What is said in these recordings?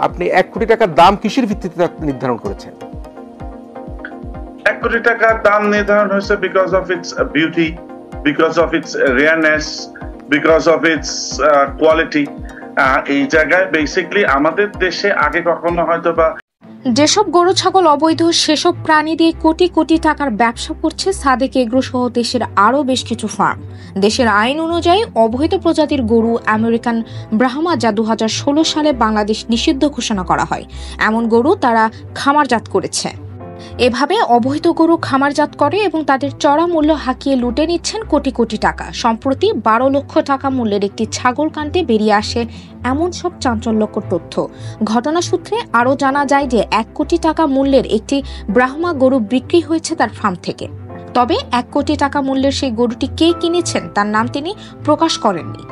আপনি 1 কোটি টাকার দাম কিসের ভিত্তিতে নির্ধারণ করেছেন? 1 কোটি টাকার দাম নির্ধারণ হয়েছে because of its beauty, because of its rareness, because of its quality. এই জায়গায় বেসিক্যালি আমাদের দেশে আগে কখনো হয়তো বা যেসব গরু ছাগল অবৈধ সেসব প্রাণী দিয়ে কোটি কোটি টাকার ব্যবসা করছে সাদেক এগ্রো সহ দেশের আরও বেশ কিছু ফার্ম। দেশের আইন অনুযায়ী অবৈধ প্রজাতির গরু আমেরিকান ব্রাহ্মা যা 2016 সালে বাংলাদেশ নিষিদ্ধ ঘোষণা করা হয়, এমন গরু তারা খামারজাত করেছে। এভাবে অবৈধ গরু খামারজাত করে এবং তাদের চড়া মূল্য হাঁকিয়ে লুটে নিচ্ছেন কোটি কোটি টাকা। সম্প্রতি 12 লক্ষ টাকা মূল্যের একটি ছাগল কাণ্ডে বেরিয়ে আসে এমন সব চাঞ্চল্যকর তথ্য। ঘটনা সূত্রে আরও জানা যায় যে 1 কোটি টাকা মূল্যের একটি ব্রাহ্মা গরু বিক্রি হয়েছে তার ফার্ম থেকে। তবে 1 কোটি টাকা মূল্যের সেই গরুটি কে কিনেছেন তার নাম তিনি প্রকাশ করেননি।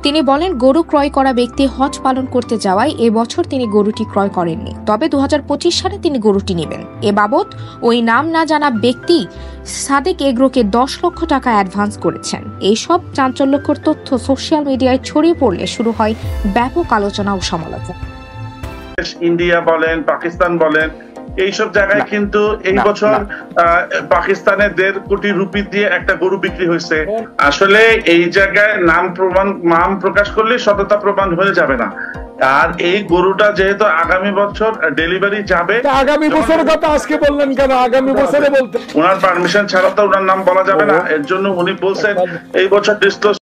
তিনি বলেন, গরু ক্রয় করা ব্যক্তি হজ পালন করতে যাওয়ায় এবছর তিনি গরুটি ক্রয় করেননি, তবে 2025 সালে তিনি গরুটি নেবেন। এ বাবদ ওই নাম না জানা ব্যক্তি সাদেক এগ্রোকে 10 লক্ষ টাকা অ্যাডভান্স করেছেন। এইসব চাঞ্চল্যকর তথ্য সোশ্যাল মিডিয়ায় ছড়িয়ে পড়লে শুরু হয় ব্যাপক আলোচনা ও সমালোচনা। ইন্ডিয়া বলেন, পাকিস্তান বলেন, এইসব জায়গায় কিন্তু এই বছর পাকিস্তানের 1.5 কোটি রুপি দিয়ে একটা গরু বিক্রি হয়েছে। আসলে এই জায়গায় নাম প্রকাশ করলে সততা প্রমাণ হয়ে যাবে না। আর এই গরুটা যেহেতু আগামী বছর ডেলিভারি যাবে, আগামী বছরের কথা আজকে বললেন কেন? আগামী বছরে বলতে ওনার পারমিশন ছাড়া তো ওনার নাম বলা যাবে না। এর জন্য উনি বলছেন এই বছর ডিসক্লোজ